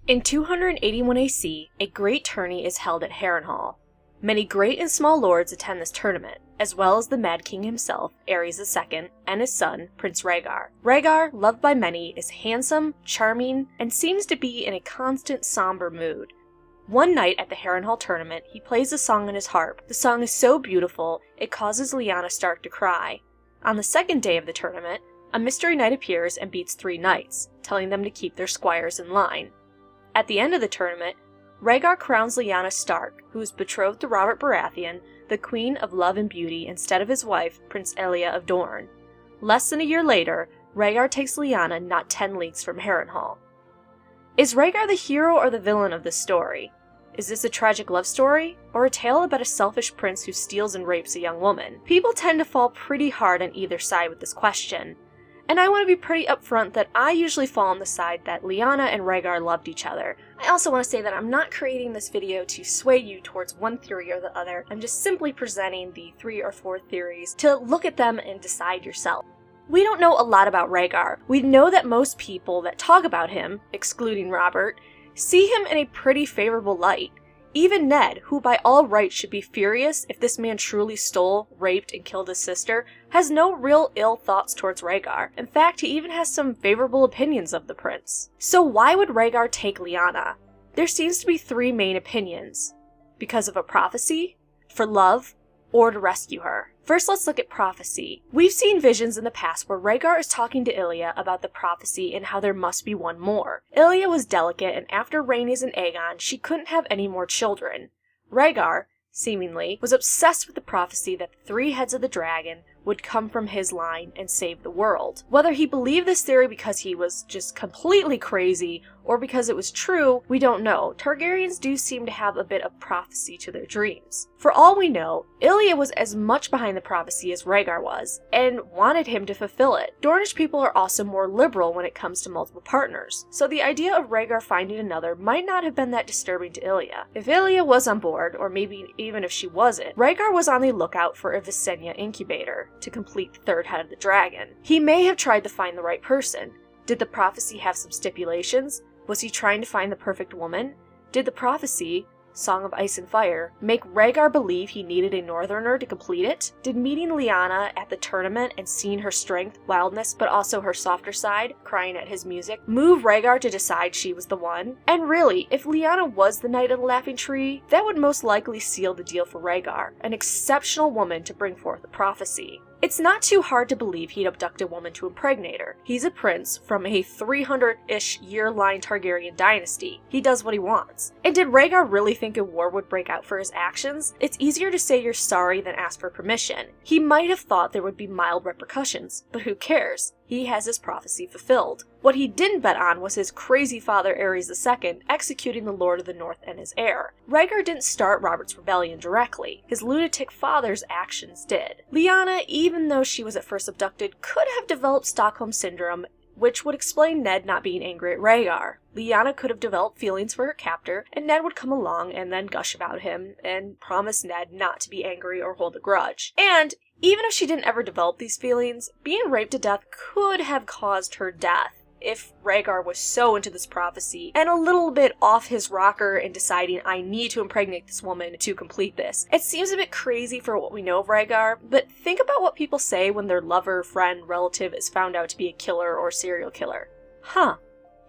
In 281 AC, a great tourney is held at Harrenhal. Many great and small lords attend this tournament, as well as the Mad King himself, Aerys II, and his son, Prince Rhaegar. Rhaegar, loved by many, is handsome, charming, and seems to be in a constant somber mood. One night at the Harrenhal tournament, he plays a song on his harp. The song is so beautiful, it causes Lyanna Stark to cry. On the second day of the tournament, a mystery knight appears and beats 3 knights, telling them to keep their squires in line. At the end of the tournament, Rhaegar crowns Lyanna Stark, who is betrothed to Robert Baratheon, the Queen of Love and Beauty, instead of his wife, Prince Elia of Dorne. Less than a year later, Rhaegar takes Lyanna not 10 leagues from Harrenhal. Is Rhaegar the hero or the villain of this story? Is this a tragic love story, or a tale about a selfish prince who steals and rapes a young woman? People tend to fall pretty hard on either side with this question. And I want to be pretty upfront that I usually fall on the side that Lyanna and Rhaegar loved each other. I also want to say that I'm not creating this video to sway you towards one theory or the other. I'm just simply presenting the 3 or 4 theories to look at them and decide yourself. We don't know a lot about Rhaegar. We know that most people that talk about him, excluding Robert, see him in a pretty favorable light. Even Ned, who by all rights should be furious if this man truly stole, raped, and killed his sister, has no real ill thoughts towards Rhaegar. In fact, he even has some favorable opinions of the prince. So why would Rhaegar take Lyanna? There seems to be 3 main opinions. Because of a prophecy, for love, or to rescue her. First, let's look at prophecy. We've seen visions in the past where Rhaegar is talking to Ilya about the prophecy and how there must be one more. Ilya was delicate, and after Rhaenys and Aegon, she couldn't have any more children. Rhaegar, seemingly, was obsessed with the prophecy that the 3 heads of the dragon would come from his line and save the world. Whether he believed this theory because he was just completely crazy or because it was true, we don't know. Targaryens do seem to have a bit of prophecy to their dreams. For all we know, Ilya was as much behind the prophecy as Rhaegar was, and wanted him to fulfill it. Dornish people are also more liberal when it comes to multiple partners, so the idea of Rhaegar finding another might not have been that disturbing to Ilya. If Ilya was on board, or maybe even if she wasn't, Rhaegar was on the lookout for a Visenya incubator to complete the 3rd head of the dragon. He may have tried to find the right person. Did the prophecy have some stipulations? Was he trying to find the perfect woman? Did the prophecy, Song of Ice and Fire, make Rhaegar believe he needed a northerner to complete it? Did meeting Lyanna at the tournament and seeing her strength, wildness, but also her softer side, crying at his music, move Rhaegar to decide she was the one? And really, if Lyanna was the Knight of the Laughing Tree, that would most likely seal the deal for Rhaegar, an exceptional woman to bring forth the prophecy. It's not too hard to believe he'd abduct a woman to impregnate her. He's a prince from a 300-ish year-line Targaryen dynasty. He does what he wants. And did Rhaegar really think a war would break out for his actions? It's easier to say you're sorry than ask for permission. He might have thought there would be mild repercussions, but who cares? He has his prophecy fulfilled. What he didn't bet on was his crazy father Aerys II executing the Lord of the North and his heir. Rhaegar didn't start Robert's rebellion directly. His lunatic father's actions did. Lyanna, even though she was at first abducted, could have developed Stockholm Syndrome, which would explain Ned not being angry at Rhaegar. Lyanna could have developed feelings for her captor, and Ned would come along and then gush about him and promise Ned not to be angry or hold a grudge. And even if she didn't ever develop these feelings, being raped to death could have caused her death if Rhaegar was so into this prophecy and a little bit off his rocker in deciding I need to impregnate this woman to complete this. It seems a bit crazy for what we know of Rhaegar, but think about what people say when their lover, friend, relative is found out to be a killer or serial killer.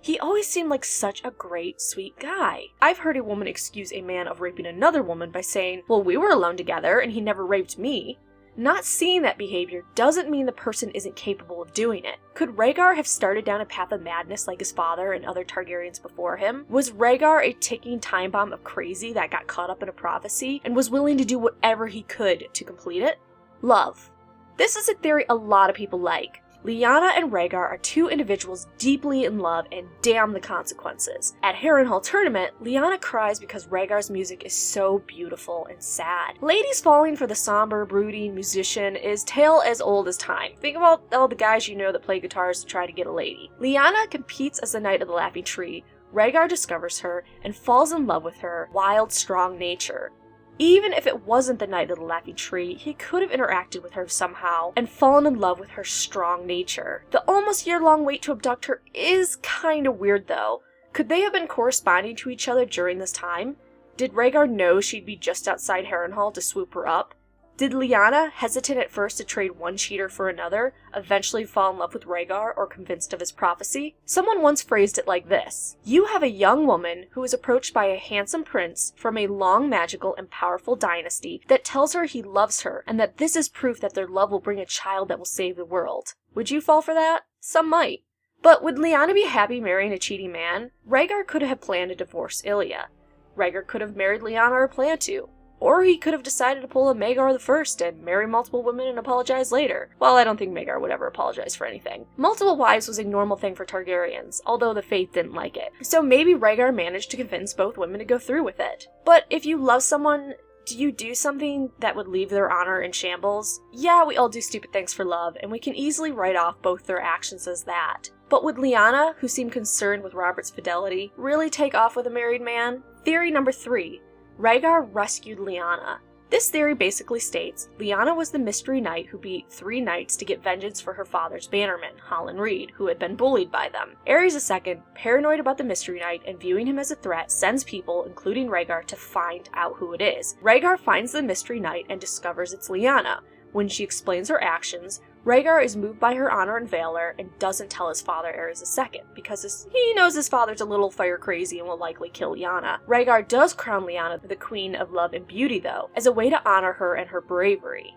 He always seemed like such a great, sweet guy. I've heard a woman excuse a man of raping another woman by saying, well, we were alone together and he never raped me. Not seeing that behavior doesn't mean the person isn't capable of doing it. Could Rhaegar have started down a path of madness like his father and other Targaryens before him? Was Rhaegar a ticking time bomb of crazy that got caught up in a prophecy and was willing to do whatever he could to complete it? Love. This is a theory a lot of people like. Lyanna and Rhaegar are 2 individuals deeply in love, and damn the consequences. At Harrenhal tournament, Lyanna cries because Rhaegar's music is so beautiful and sad. Ladies falling for the somber, brooding musician is tale as old as time. Think about all the guys you know that play guitars to try to get a lady. Lyanna competes as the Knight of the Laughing Tree. Rhaegar discovers her and falls in love with her wild, strong nature. Even if it wasn't the Knight of the Laughing Tree, he could have interacted with her somehow and fallen in love with her strong nature. The almost year-long wait to abduct her is kinda weird though, Could they have been corresponding to each other during this time? Did Rhaegar know she'd be just outside Harrenhal to swoop her up? Did Liana, hesitant at first to trade one cheater for another, eventually fall in love with Rhaegar or convinced of his prophecy? Someone once phrased it like this: you have a young woman who is approached by a handsome prince from a long, magical, and powerful dynasty that tells her he loves her and that this is proof that their love will bring a child that will save the world. Would you fall for that? Some might. But would Liana be happy marrying a cheating man? Rhaegar could have planned to divorce Ilya. Rhaegar could have married Liana or planned to. Or he could have decided to pull a Maegor the First and marry multiple women and apologize later. Well, I don't think Maegor would ever apologize for anything. Multiple wives was a normal thing for Targaryens, although the faith didn't like it. So maybe Rhaegar managed to convince both women to go through with it. But if you love someone, do you do something that would leave their honor in shambles? Yeah, we all do stupid things for love, and we can easily write off both their actions as that. But would Liana, who seemed concerned with Robert's fidelity, really take off with a married man? Theory number 3. Rhaegar rescued Liana. This theory basically states Liana was the mystery knight who beat 3 knights to get vengeance for her father's bannerman, Hollin Reed, who had been bullied by them. Aerys II, paranoid about the mystery knight and viewing him as a threat, sends people, including Rhaegar, to find out who it is. Rhaegar finds the mystery knight and discovers it's Liana. When she explains her actions, Rhaegar is moved by her honor and valor and doesn't tell his father Aerys II, because he knows his father's a little fire crazy and will likely kill Lyanna. Rhaegar does crown Liana the Queen of Love and Beauty, though, as a way to honor her and her bravery.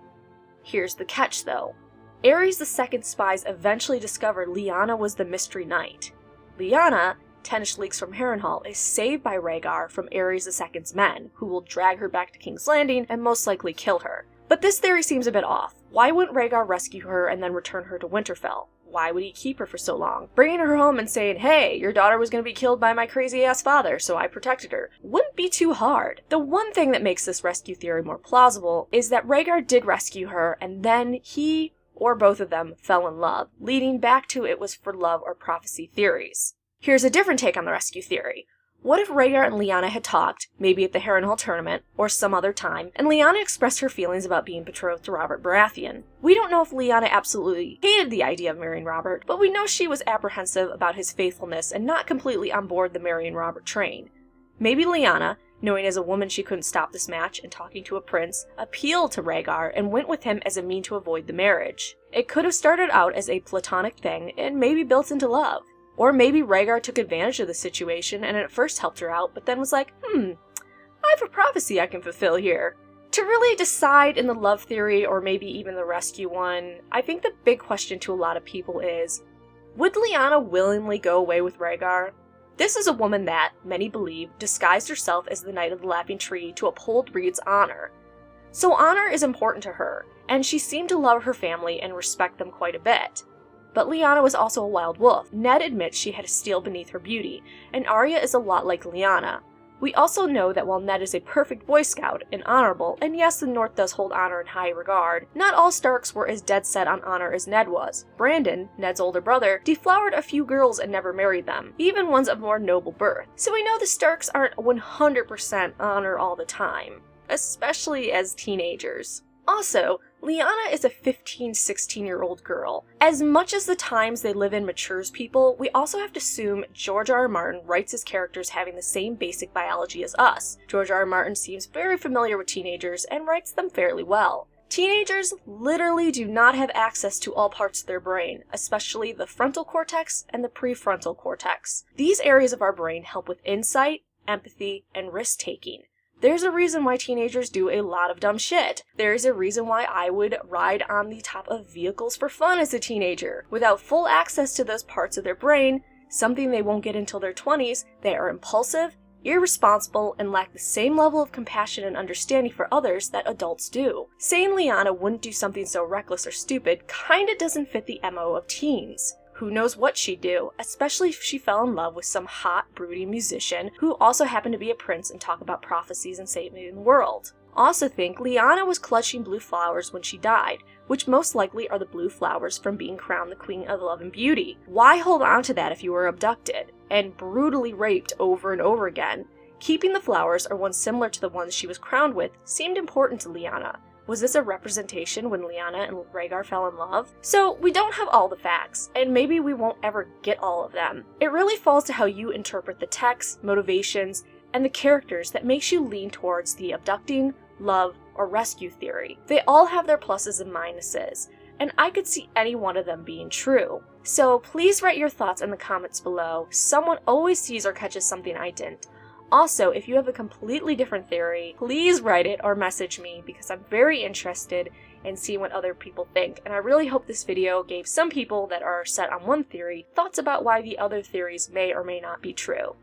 Here's the catch, though. Aerys II's spies eventually discover Liana was the mystery knight. Liana, 10-ish leagues from Harrenhal, is saved by Rhaegar from Aerys II's men, who will drag her back to King's Landing and most likely kill her. But this theory seems a bit off. Why wouldn't Rhaegar rescue her and then return her to Winterfell? Why would he keep her for so long? Bringing her home and saying, hey, your daughter was going to be killed by my crazy-ass father, so I protected her, wouldn't be too hard. The one thing that makes this rescue theory more plausible is that Rhaegar did rescue her, and then he, or both of them, fell in love, leading back to it was for love or prophecy theories. Here's a different take on the rescue theory. What if Rhaegar and Liana had talked, maybe at the Harrenhal tournament, or some other time, and Liana expressed her feelings about being betrothed to Robert Baratheon? We don't know if Liana absolutely hated the idea of marrying Robert, but we know she was apprehensive about his faithfulness and not completely on board the marrying Robert train. Maybe Liana, knowing as a woman she couldn't stop this match and talking to a prince, appealed to Rhaegar and went with him as a mean to avoid the marriage. It could have started out as a platonic thing and maybe built into love. Or maybe Rhaegar took advantage of the situation and at first helped her out, but then was like, I have a prophecy I can fulfill here. To really decide in the love theory, or maybe even the rescue one, I think the big question to a lot of people is, would Liana willingly go away with Rhaegar? This is a woman that, many believe, disguised herself as the Knight of the Laughing Tree to uphold Reed's honor. So honor is important to her, and she seemed to love her family and respect them quite a bit. But Liana was also a wild wolf. Ned admits she had a steel beneath her beauty, and Arya is a lot like Liana. We also know that while Ned is a perfect Boy Scout and honorable, and yes, the North does hold honor in high regard, not all Starks were as dead set on honor as Ned was. Brandon, Ned's older brother, deflowered a few girls and never married them, even ones of more noble birth. So we know the Starks aren't 100% honor all the time, especially as teenagers. Also, Liana is a 15-16-year-old girl. As much as the times they live in matures people, we also have to assume George R. R. Martin writes his characters having the same basic biology as us. George R. R. Martin seems very familiar with teenagers and writes them fairly well. Teenagers literally do not have access to all parts of their brain, especially the frontal cortex and the prefrontal cortex. These areas of our brain help with insight, empathy, and risk-taking. There's a reason why teenagers do a lot of dumb shit. There's a reason why I would ride on the top of vehicles for fun as a teenager. Without full access to those parts of their brain, something they won't get until their 20s, they are impulsive, irresponsible, and lack the same level of compassion and understanding for others that adults do. Saying Liana wouldn't do something so reckless or stupid kinda doesn't fit the MO of teens. Who knows what she'd do, especially if she fell in love with some hot, brooding musician who also happened to be a prince and talk about prophecies and saving the world. Also think Liana was clutching blue flowers when she died, which most likely are the blue flowers from being crowned the Queen of Love and Beauty. Why hold on to that if you were abducted and brutally raped over and over again? Keeping the flowers, or ones similar to the ones she was crowned with, seemed important to Liana. Was this a representation when Liana and Rhaegar fell in love? So we don't have all the facts, and maybe we won't ever get all of them. It really falls to how you interpret the text, motivations, and the characters that makes you lean towards the abducting, love, or rescue theory. They all have their pluses and minuses, and I could see any one of them being true. So please write your thoughts in the comments below. Someone always sees or catches something I didn't. Also, if you have a completely different theory, please write it or message me because I'm very interested in seeing what other people think. And I really hope this video gave some people that are set on one theory thoughts about why the other theories may or may not be true.